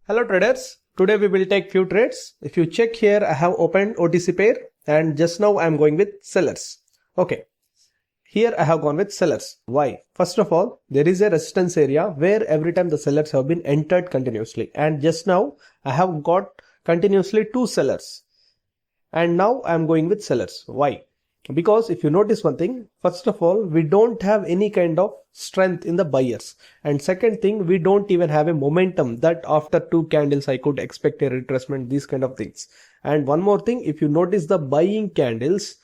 Hello traders, today we will take few trades. If you check here, I have opened OTC pair and just now I am going with sellers. Okay, here I have gone with sellers. Why? First of all, there is a resistance area where every time the sellers have been entered continuously, and just now I have got continuously two sellers and now I am going with sellers. Why? Because if you notice one thing, first of all, we don't have any kind of strength in the buyers, and second thing, we don't even have a momentum that after two candles I could expect a retracement, these kind of things. And one more thing, if you notice the buying candles,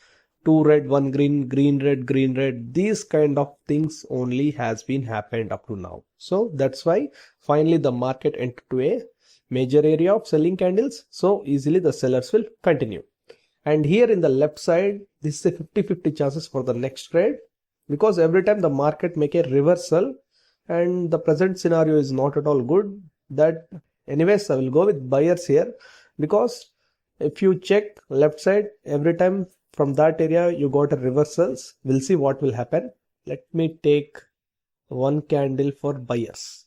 two red, one green, green red, these kind of things only has been happened up to now. So that's why finally the market entered to a major area of selling candles, so easily the sellers will continue. And here in the left side, this is a 50-50 chances for the next trade, because every time the market make a reversal and the present scenario is not at all good, that anyways I will go with buyers here, because if you check left side, every time from that area you got a reversals. We'll see what will happen. Let me take one candle for buyers.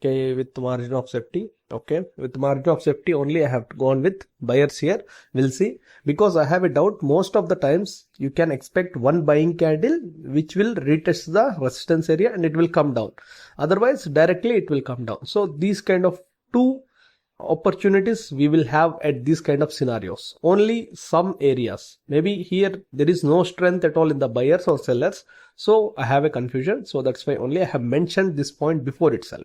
Okay, with margin of safety. Okay, with margin of safety only I have gone with buyers here. We'll see, because I have a doubt most of the times you can expect one buying candle which will retest the resistance area and it will come down. Otherwise directly it will come down. So these kind of two opportunities we will have at these kind of scenarios. Only some areas, maybe here there is no strength at all in the buyers or sellers, so I have a confusion. So that's why only I have mentioned this point before itself.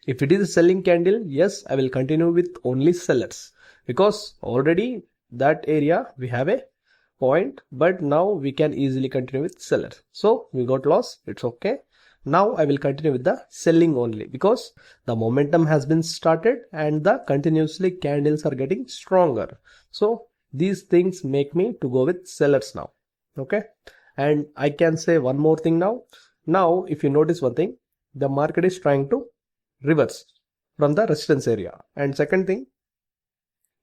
If it is a selling candle, yes, I will continue with only sellers, because already that area we have a point, but now we can easily continue with sellers. So we got loss, it's okay. Now I will continue with the selling only, because the momentum has been started and the continuously candles are getting stronger. So these things make me to go with sellers now. Okay. And I can say one more thing now. Now, if you notice one thing, the market is trying to reverse from the resistance area, and second thing,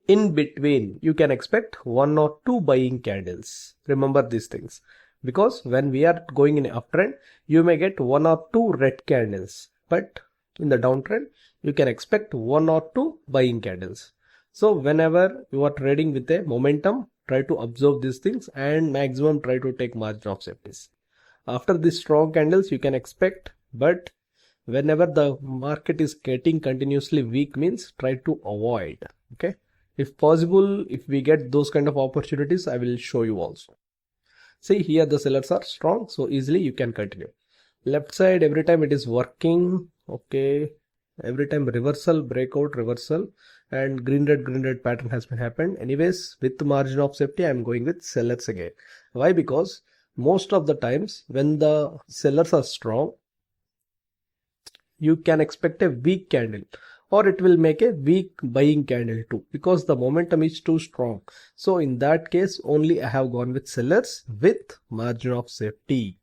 in between you can expect one or two buying candles. Remember these things, because when we are going in an uptrend you may get one or two red candles, but in the downtrend you can expect one or two buying candles. So whenever you are trading with a momentum, try to observe these things and maximum try to take margin of safety. After these strong candles you can expect, but whenever the market is getting continuously weak means try to avoid. Okay, if possible, if we get those kind of opportunities, I will show you also. See, here the sellers are strong, so easily you can continue. Left side, every time it is working. Okay, every time reversal, breakout, reversal, and green red pattern has been happened. Anyways, with the margin of safety I am going with sellers again. Why? Because most of the times when the sellers are strong, you can expect a weak candle, or it will make a weak buying candle too, because the momentum is too strong. So in that case only I have gone with sellers with margin of safety.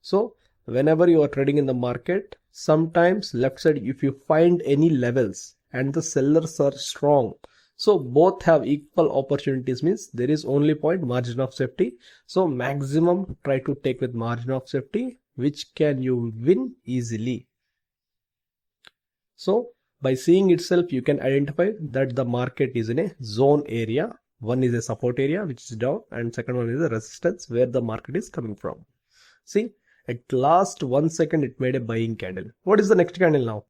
So whenever you are trading in the market, sometimes left side if you find any levels and the sellers are strong, so both have equal opportunities, means there is only point margin of safety. So maximum try to take with margin of safety, which can you win easily. So by seeing itself you can identify that the market is in a zone area. One is a support area which is down, and second one is a resistance where the market is coming from. See, at last 1 second it made a buying candle. What is the next candle now?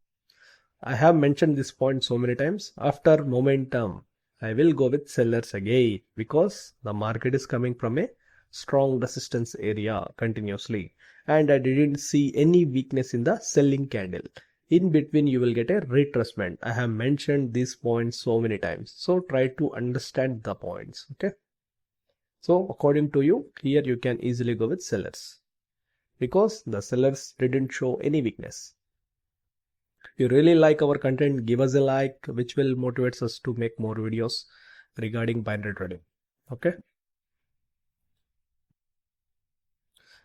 I have mentioned this point so many times. After momentum I will go with sellers again, because the market is coming from a strong resistance area continuously, and I didn't see any weakness in the selling candle. In between you will get a retracement. I have mentioned these points so many times, so try to understand the points. Okay, so according to you, here you can easily go with sellers, because the sellers didn't show any weakness. If you really like our content, give us a like, which will motivate us to make more videos regarding binary trading. Okay,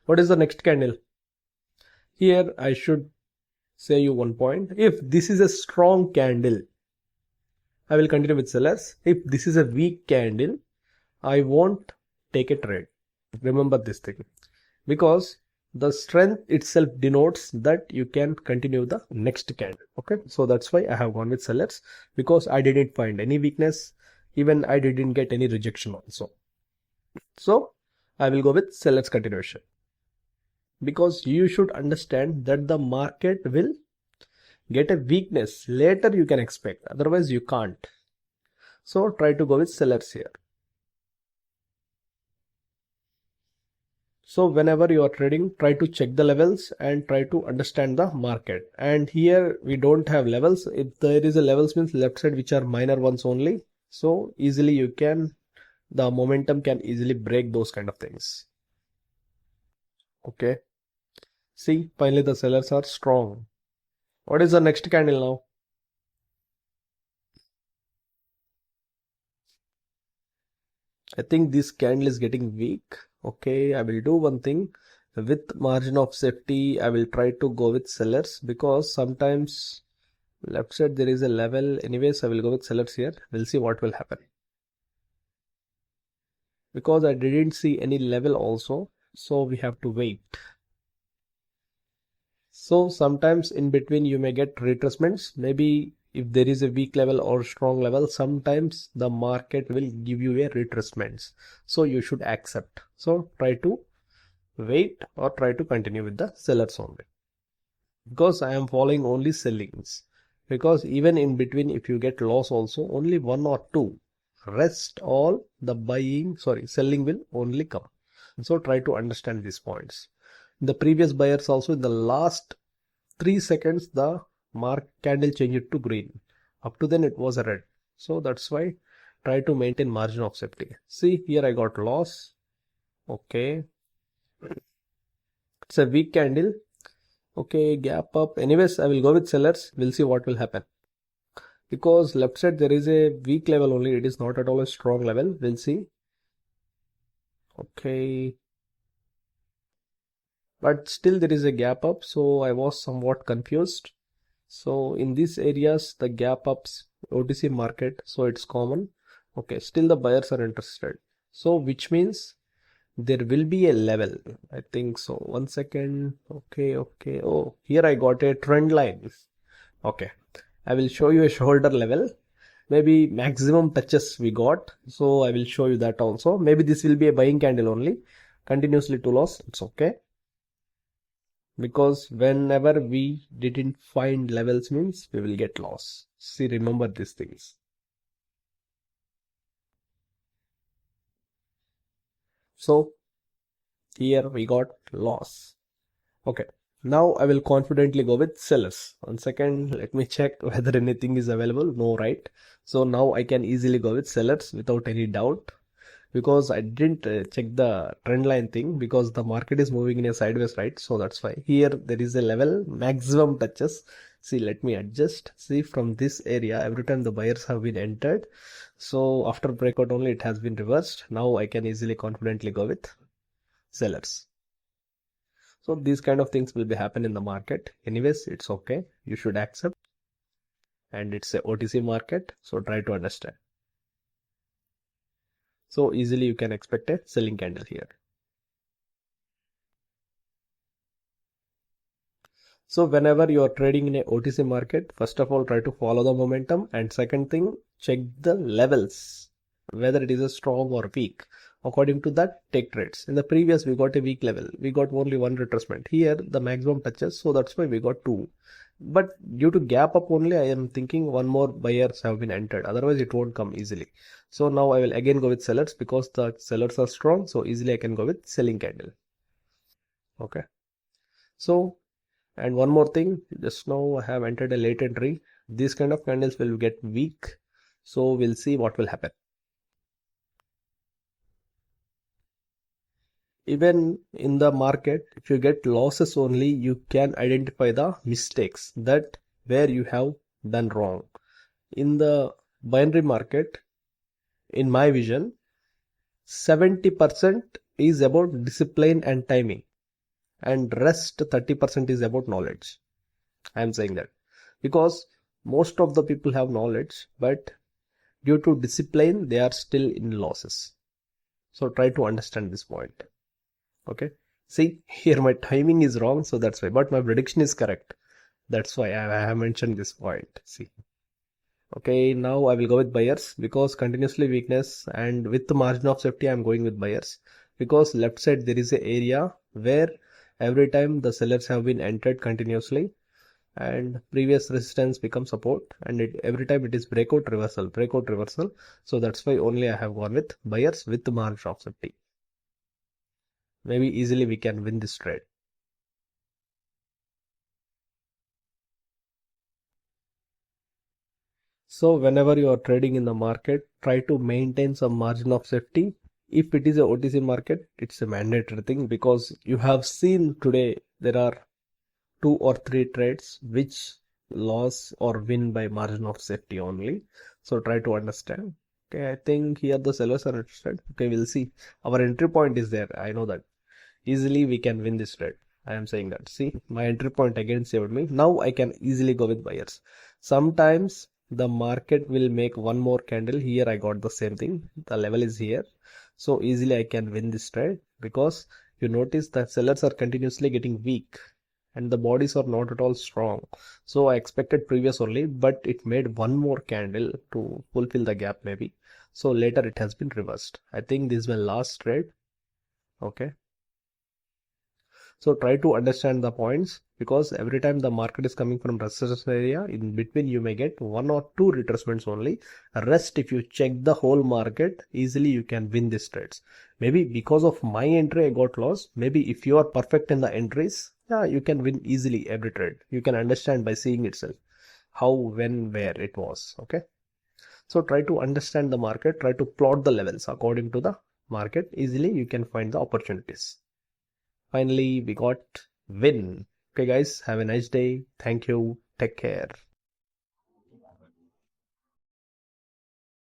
what is the next candle? Here I should say you one point. If this is a strong candle, I will continue with sellers. If this is a weak candle, I won't take a trade. Remember this thing, because the strength itself denotes that you can continue the next candle. Okay, so that's why I have gone with sellers, because I didn't find any weakness, even I didn't get any rejection also. So I will go with sellers continuation, because you should understand that the market will get a weakness later, you can expect, otherwise you can't. So try to go with sellers here. So whenever you are trading, try to check the levels and try to understand the market. And here we don't have levels. If there is a levels, means left side, which are minor ones only. So easily you can, the momentum can easily break those kind of things. Okay. See, finally the sellers are strong. What is the next candle now? I think this candle is getting weak. Okay, I will do one thing. With margin of safety, I will try to go with sellers, because sometimes left side there is a level. Anyways, I will go with sellers here. We'll see what will happen. Because I didn't see any level also, so we have to wait. So sometimes in between you may get retracements. Maybe if there is a weak level or strong level, sometimes the market will give you a retracements. So you should accept. So try to wait or try to continue with the sellers only. Because I am following only sellings. Because even in between, if you get loss also, only one or two, rest all the selling will only come. So try to understand these points. The previous buyers also, in the last 3 seconds, the candle changed to green. Up to then it was a red. So that's why try to maintain margin of safety. See, here I got loss. Okay. It's a weak candle. Okay, gap up. Anyways, I will go with sellers. We'll see what will happen. Because left side there is a weak level only. It is not at all a strong level. We'll see. Okay. But still there is a gap up. So I was somewhat confused. So in these areas, the gap ups, OTC market. So it's common. Okay. Still the buyers are interested. So which means there will be a level. I think so. 1 second. Okay. Oh, here I got a trend line. Okay. I will show you a shoulder level. Maybe maximum touches we got. So I will show you that also. Maybe this will be a buying candle only. Continuously to loss. It's okay. Because whenever we didn't find levels, means we will get loss. See, remember these things. So here we got loss. Okay. Now I will confidently go with sellers. 1 second, let me check whether anything is available. No, right? So now I can easily go with sellers without any doubt, because I didn't check the trend line thing, because the market is moving in a sideways, right? So that's why here there is a level, maximum touches. See, let me adjust. See, from this area, every time the buyers have been entered. So after breakout only it has been reversed. Now I can easily confidently go with sellers. So these kind of things will be happen in the market. Anyways, it's okay. You should accept. And it's a OTC market. So try to understand. So easily you can expect a selling candle here. So whenever you are trading in a OTC market, first of all, try to follow the momentum. And second thing, check the levels, whether it is a strong or weak. According to that, take trades. In the previous, we got a weak level. We got only one retracement. Here, the maximum touches. So that's why we got two. But due to gap up only, I am thinking one more buyers have been entered. Otherwise, it won't come easily. So now I will again go with sellers, because the sellers are strong. So easily I can go with selling candle. Okay. So, and one more thing, just now I have entered a late entry. These kind of candles will get weak. So we'll see what will happen. Even in the market, if you get losses only, you can identify the mistakes that where you have done wrong. In the binary market, in my vision, 70% is about discipline and timing, and rest 30% is about knowledge. I am saying that because most of the people have knowledge, but due to discipline, they are still in losses. So try to understand this point. Okay. See, here my timing is wrong, so that's why, but my prediction is correct. That's why I have mentioned this point. See. Okay, now I will go with buyers because continuously weakness, and with the margin of safety I'm going with buyers because left side there is a area where every time the sellers have been entered continuously and previous resistance becomes support, and every time it is breakout reversal. So that's why only I have gone with buyers with the margin of safety. Maybe easily we can win this trade. So whenever you are trading in the market, try to maintain some margin of safety. If it is a OTC market, it's a mandatory thing because you have seen today there are 2 or 3 trades which loss or win by margin of safety only. So try to understand. Okay, I think here the sellers are interested. Okay, we'll see. Our entry point is there. I know that. Easily we can win this trade. I am saying that. See, my entry point again saved me. Now I can easily go with buyers. Sometimes the market will make one more candle. Here I got the same thing. The level is here. So easily I can win this trade because you notice that sellers are continuously getting weak and the bodies are not at all strong. So I expected previous only, but it made one more candle to fulfill the gap maybe. So later it has been reversed. I think this is my last trade. Okay. So try to understand the points because every time the market is coming from resistance area, in between you may get 1 or 2 retracements only. Rest, if you check the whole market, easily you can win these trades. Maybe because of my entry I got lost. Maybe if you are perfect in the entries, yeah, you can win easily every trade. You can understand by seeing itself how, when, where it was. Okay. So try to understand the market, try to plot the levels according to the market. Easily you can find the opportunities. Finally, we got win. Okay, guys, have a nice day. Thank you. Take care.